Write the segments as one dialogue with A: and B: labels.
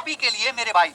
A: आप ही के लिए मेरे भाई,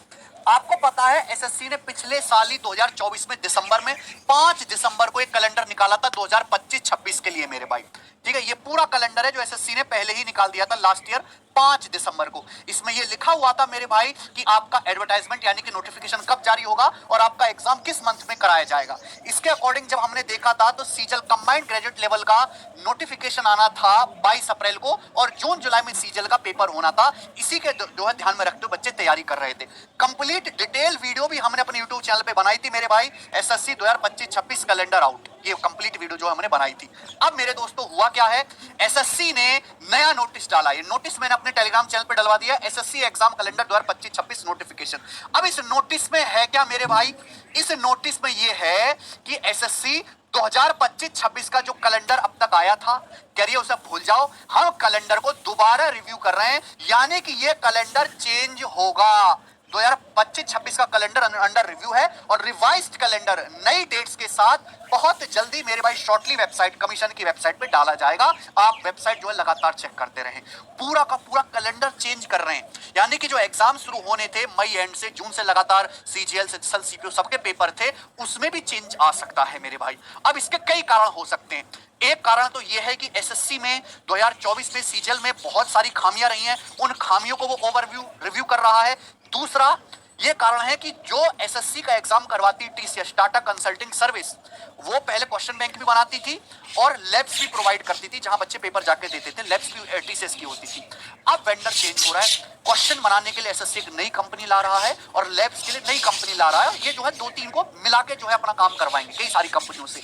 A: आपको पता है एसएससी ने पिछले साल ही 2024 में दिसंबर में 5 दिसंबर को एक कैलेंडर निकाला था 2025-26 के लिए मेरे भाई। ठीक है, ये पूरा कैलेंडर है जो एसएससी ने पहले ही निकाल दिया था लास्ट ईयर 5 दिसंबर को। इसमें ये लिखा हुआ था मेरे भाई कि आपका एडवर्टाइजमेंट यानी कि नोटिफिकेशन कब जारी होगा और आपका एग्जाम किस मंथ में कराया जाएगा। इसके अकॉर्डिंग जब हमने देखा था तो सीजल कंबाइंड ग्रेजुएट लेवल का नोटिफिकेशन आना था 22 अप्रैल को और जून जुलाई में सीजल का पेपर होना था। इसी के जो है ध्यान में रखते हुए बच्चे तैयारी कर रहे थे। कंप्लीट डिटेल वीडियो भी हमने अपने यूट्यूब चैनल पे बनाई थी मेरे भाई, एसएससी 2025-26 कैलेंडर आउट, ये कंप्लीट वीडियो जो हमने बनाई थी। अब मेरे दोस्तों हुआ क्या है, एसएससी ने नया नोटिस डाला। ये नोटिस मैंने अपने टेलीग्राम चैनल पे डलवा दिया, एसएससी एग्जाम कैलेंडर 2025-26 नोटिफिकेशन। अब इस नोटिस में है क्या मेरे भाई, इस नोटिस में ये है कि एसएससी 2025-26 का जो कैलेंडर अब तक आया था, कह रही है उसे भूल जाओ, हम कैलेंडर को दोबारा रिव्यू कर रहे हैं, यानी कि ये कैलेंडर चेंज होगा। 2025-26 का कैलेंडर अंडर रिव्यू है और रिवाइज्ड कैलेंडर नई डेट्स के साथ बहुत जल्दी मेरे भाई शॉर्टली वेबसाइट, कमीशन की वेबसाइट पे डाला जाएगा। आप वेबसाइट जो है लगातार चेक करते रहें। पूरा का पूरा कैलेंडर चेंज कर रहे हैं, यानी कि जो एग्जाम शुरू होने थे मई एंड से, जून से लगातार सीजीएल, सिचएल, सीपीयू सबके पेपर थे, उसमें भी चेंज आ सकता है मेरे भाई। अब इसके कई कारण हो सकते हैं। एक कारण तो यह है कि एसएससी में 2024 में सीजल में बहुत सारी खामियां रही हैं, उन खामियों को वो ओवरव्यू रिव्यू कर रहा है। दूसरा यह कारण है कि जो एसएससी का एग्जाम करवाती टीसीएस, टाटा कंसल्टिंग सर्विस, वो पहले क्वेश्चन बैंक भी बनाती थी और लैब्स भी प्रोवाइड करती थी जहां बच्चे पेपर जाके देते थे, लैब्स भी टीसीएस की होती थी। अब वेंडर चेंज हो रहा है, क्वेश्चन बनाने के लिए एसएससी एक नई कंपनी ला रहा है और लैब्स के लिए नई कंपनी ला रहा है। ये जो है 2-3 को मिला के जो है अपना काम करवाएंगे कई सारी कंपनियों से।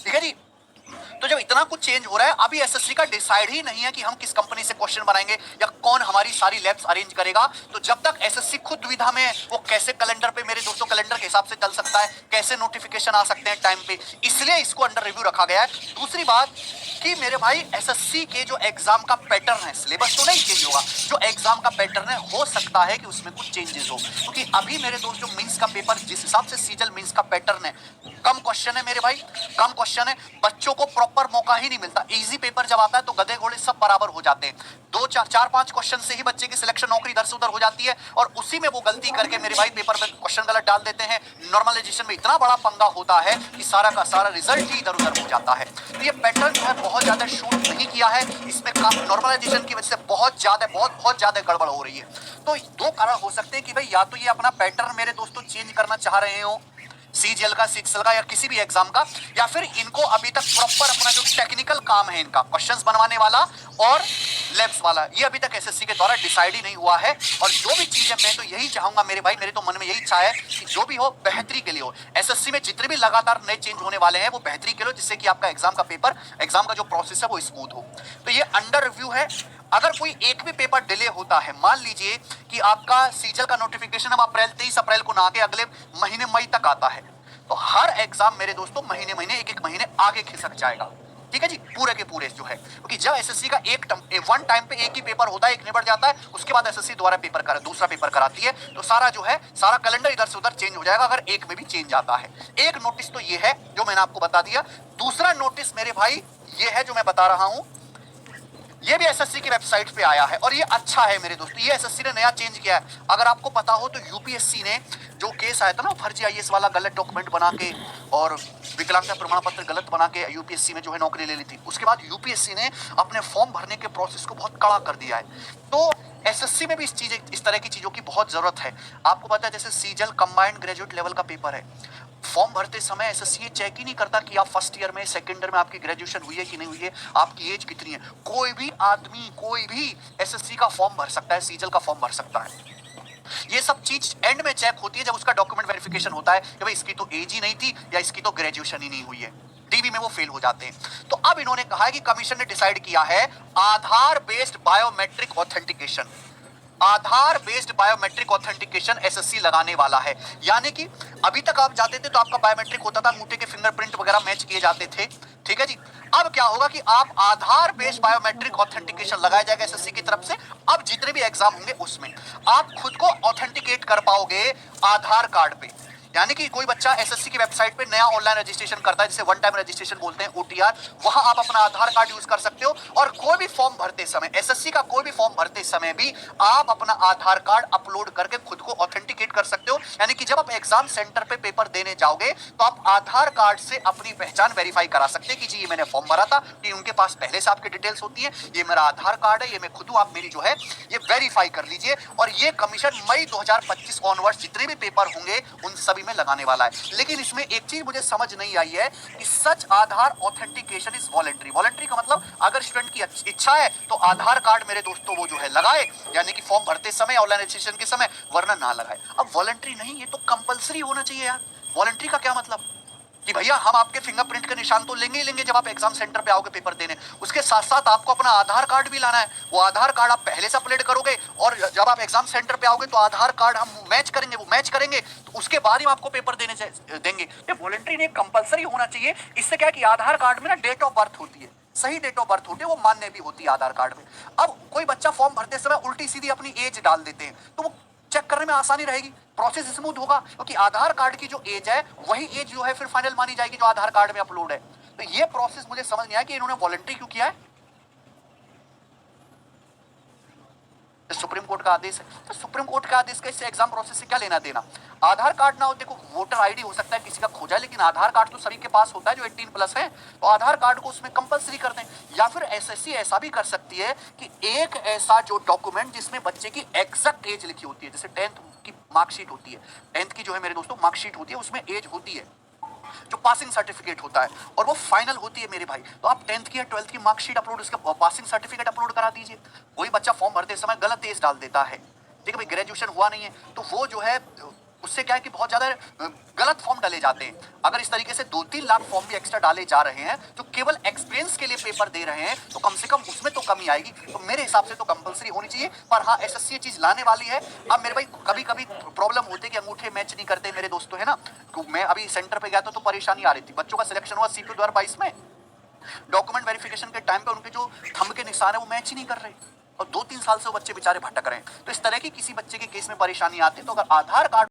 A: ठीक है जी, तो जब इतना कुछ चेंज हो रहा है, अभी एसएससी का डिसाइड ही नहीं है कि हम किस कंपनी से क्वेश्चन बनाएंगे या कौन हमारी सारी लैब्स अरेंज करेगा। तो जब तक एसएससी खुद दुविधा में, वो कैसे कैलेंडर पे मेरे दोस्तों कैलेंडर के हिसाब से चल सकता है, कैसे नोटिफिकेशन आ सकते हैं टाइम पे, इसलिए इसको अंडर रिव्यू रखा गया है। दूसरी बात कि मेरे भाई एसएससी के जो एग्जाम का पैटर्न है, सिलेबस तो नहीं चेंज होगा, जो एग्जाम का पैटर्न है हो सकता है कि उसमें कुछ चेंजेस हो, क्योंकि अभी मेरे दोस्त जो मेंस का पेपर जिस हिसाब से सीजल मेंस का पैटर्न है, कम क्वेश्चन है मेरे भाई, कम क्वेश्चन है, बच्चों को प्रॉपर मौका ही नहीं मिलता। इजी पेपर जब आता है तो गधे घोड़े सब बराबर हो जाते हैं, 2-4-5 क्वेश्चन से ही बच्चे की सिलेक्शन नौकरी इधर से उधर हो जाती है और उसी में वो गलती करके मेरे भाई पेपर में क्वेश्चन गलत डाल देते हैं। नॉर्मलाइजेशन में इतना बड़ा पंगा होता है कि सारा का सारा रिजल्ट ही इधर उधर हो जाता है। तो ये पैटर्न जो है बहुत ज्यादा शूट नहीं किया है, इसमें नॉर्मलाइजेशन की वजह से बहुत ज्यादा गड़बड़ हो रही है। तो 2 कारण हो सकते हैं कि भाई या तो ये अपना पैटर्न मेरे दोस्तों चेंज करना चाह रहे हो सीजीएल का, सिक्सल का या किसी भी एग्जाम का, या फिर इनको अभी तक प्रॉपर अपना जो टेक्निकल काम है इनका क्वेश्चंस बनवाने वाला और लैब्स वाला, ये अभी तक एसएससी के द्वारा डिसाइड ही नहीं हुआ है। और जो भी चीज है मैं तो यही चाहूंगा मेरे भाई, मेरे तो मन में यही इच्छा है कि जो भी हो बेहतरी के लिए हो। एसएससी में जितने भी लगातार नए चेंज होने वाले हैं वो बेहतरी के लिए, जिससे कि आपका एग्जाम का पेपर, एग्जाम का जो प्रोसेस है वो स्मूथ हो। तो ये अंडर रिव्यू है। अगर कोई एक भी पेपर डिले होता है, मान लीजिए कि आपका सीजल का नोटिफिकेशन अब 23 अप्रैल को ना आके अगले महीने मई तक आता है, तो हर एग्जाम मेरे दोस्तों महीने एक महीने आगे खिसक जाएगा। ठीक है जी, पूरे के पूरे जो है, क्योंकि जब एसएससी का वन टाइम पे एक ही पेपर होता है, एक निबट जाता है, उसके बाद एसएससी दोबारा दूसरा पेपर कराती है, तो सारा जो है सारा कैलेंडर इधर से उधर चेंज हो जाएगा अगर एक में भी चेंज आता है। एक नोटिस तो ये है जो मैंने आपको बता दिया। दूसरा नोटिस मेरे भाई ये है जो मैं बता रहा हूं, ये भी एसएससी की वेबसाइट पे आया है और ये अच्छा है मेरे दोस्तों, ये एसएससी ने नया चेंज किया है। अगर आपको पता हो तो यूपीएससी ने जो केस आया था ना फर्जी आईएएस वाला, गलत डॉक्यूमेंट बना के और विकलांगता प्रमाण पत्र गलत बना के यूपीएससी में जो है नौकरी ले ली थी, उसके बाद यूपीएससी ने अपने फॉर्म भरने के प्रोसेस को बहुत कड़ा कर दिया है। तो एसएससी में भी इस तरह की चीजों की बहुत जरूरत है। आपको पता है जैसे सीजल कंबाइंड ग्रेजुएट लेवल का पेपर है, फॉर्म भरते समय एसएससी ये चेक ही नहीं करता कि आप फर्स्ट ईयर में, सेकंड ईयर में आपकी ग्रेजुएशन हुई है कि नहीं हुई है, आपकी एज कितनी है। कोई भी आदमी, कोई भी एसएससी का फॉर्म भर सकता है, सीजल का फॉर्म भर सकता है। ये सब चीज एंड में चेक होती है जब उसका डॉक्यूमेंट वेरिफिकेशन होता है कि भाई इसकी तो एज ही नहीं थी या इसकी तो ग्रेजुएशन ही नहीं हुई है, डीवी में वो फेल हो जाते हैं। तो अब इन्होंने कहा है कि कमीशन ने डिसाइड किया है आधार बेस्ड बायोमेट्रिक ऑथेंटिकेशन, आधार बेस्ड बायोमेट्रिक ऑथेंटिकेशन एसएससी लगाने वाला है। यानी कि अभी तक आप जाते थे तो आपका बायोमेट्रिक होता था, अंगूठे के फिंगरप्रिंट वगैरह मैच किए जाते थे। ठीक है जी, अब क्या होगा कि आप आधार बेस्ड बायोमेट्रिक ऑथेंटिकेशन लगाया जाएगा एसएससी की तरफ से। अब जितने भी एग्जाम होंगे उसमें आप खुद को ऑथेंटिकेट कर पाओगे आधार कार्ड पे। यानी कि कोई बच्चा एसएससी की वेबसाइट पे नया ऑनलाइन रजिस्ट्रेशन करता है, जिसे वन टाइम रजिस्ट्रेशन बोलते हैं, ओटीआर, वहां आप अपना आधार कार्ड यूज कर सकते हो। और कोई भी फॉर्म भरते समय, एसएससी का कोई भी फॉर्म भरते समय भी आप अपना आधार कार्ड अपलोड करके खुद को ऑथेंटिकेट कर सकते हो। यानी कि जब आप एग्जाम सेंटर पे पेपर देने जाओगे तो आप आधार कार्ड से अपनी पहचान वेरीफाई करा सकते हैं कि जी ये मैंने फॉर्म भरा था, कि उनके पास पहले से आपकी डिटेल्स होती है, ये मेरा आधार कार्ड है, ये मैं खुद हूं, आप मेरी जो है ये वेरीफाई कर लीजिए। और ये कमीशन मई 2025 ऑनवर्ड्स जितने भी पेपर होंगे उन सभी में लगाने वाला है। लेकिन इसमें एक चीज मुझे समझ नहीं आई है कि सच आधार ऑथेंटिकेशन इज वॉलंटरी। वॉलंटरी का मतलब अगर स्टूडेंट की इच्छा है तो आधार कार्ड मेरे दोस्तों वो जो है लगाए, यानी कि फॉर्म भरते समय, ऑनलाइन रजिस्ट्रेशन के समय, वरना ना लगाए। अब वॉलंटरी नहीं, ये तो कंपलसरी होना चाहिए यार। वॉलंटरी का क्या मतलब कि भैया हम आपके फिंगरप्रिंट के निशान तो लेंगे ही लेंगे जब आप एग्जाम सेंटर पे आओगे पेपर देने, उसके साथ साथ आपको अपना आधार कार्ड भी लाना है। वो आधार कार्ड आप पहले से अपलोड करोगे और जब आप एग्जाम सेंटर पे आओगे तो आधार कार्ड हम मैच करेंगे, वो मैच करेंगे तो उसके बाद ही हम आपको पेपर देने देंगे। ये वॉलंटरी नहीं, कंपलसरी होना चाहिए। इससे क्या है कि आधार कार्ड में ना डेट ऑफ बर्थ होती है, सही डेट ऑफ बर्थ होती है, वो मान्य भी होती है आधार कार्ड में। अब कोई बच्चा फॉर्म भरते समय उल्टी सीधी अपनी एज डाल देते हैं तो वो चेक करने में आसानी रहेगी, प्रोसेस स्मूथ होगा, क्योंकि आधार कार्ड की जो एज है वही एज जो है फिर फाइनल मानी जाएगी जो आधार कार्ड में अपलोड है। तो ये प्रोसेस मुझे समझ नहीं आया कि इन्होंने वॉलंटरी क्यों किया है। सुप्रीम कोर्ट का आदेश है, तो सुप्रीम कोर्ट का आदेश का इससे एग्जाम प्रोसेस से क्या लेना देना। आधार कार्ड ना हो, देखो वोटर आईडी हो सकता है किसी का खो जाए, लेकिन आधार कार्ड तो सभी के पास होता है जो 18+ है, तो आधार कार्ड को उसमें कंपलसरी कर दें। या फिर एसएससी ऐसा भी कर सकती है कि एक ऐसा जो डॉक्यूमेंट जिसमें बच्चे की एग्जैक्ट एज लिखी होती है, जैसे 10th की मार्कशीट होती है, 10th की जो है मेरे दोस्तों मार्कशीट होती है, उसमें एज होती है, जो पासिंग सर्टिफिकेट होता है और वो फाइनल होती है मेरे भाई। तो आप 10th की या 12th की मार्कशीट अपलोड, उसका पासिंग सर्टिफिकेट अपलोड करा दीजिए। कोई बच्चा फॉर्म भरते समय गलत एज डाल देता है, ठीक है भाई, ग्रेजुएशन हुआ नहीं है, तो वो जो है उससे क्या है कि बहुत ज्यादा गलत फॉर्म डाले जाते हैं। अगर इस तरीके से 2-3 लाख फॉर्म भी एक्स्ट्रा डाले जा रहे हैं जो केवल एक्सपीरियंस के लिए पेपर दे रहे हैं, तो कम से कम उसमें तो कमी आएगी। तो मेरे हिसाब से तो कंपलसरी होनी चाहिए। पर हाँ, एसएससी ये चीज लाने वाली है। अब मेरे भाई कभी कभी प्रॉब्लम होती है कि अंगूठे मैच नहीं करते मेरे दोस्तों, है ना। तो मैं अभी सेंटर पे गया था तो परेशानी आ रही थी। बच्चों का सिलेक्शन हुआ CP 2022 में, डॉक्यूमेंट वेरिफिकेशन के टाइम पे उनके जो थंब के निशान है वो मैच ही नहीं कर रहे, और 2-3 साल से वो बच्चे बेचारे भटक रहे हैं। तो इस तरह की किसी बच्चे के केस में परेशानी आती है तो अगर आधार कार्ड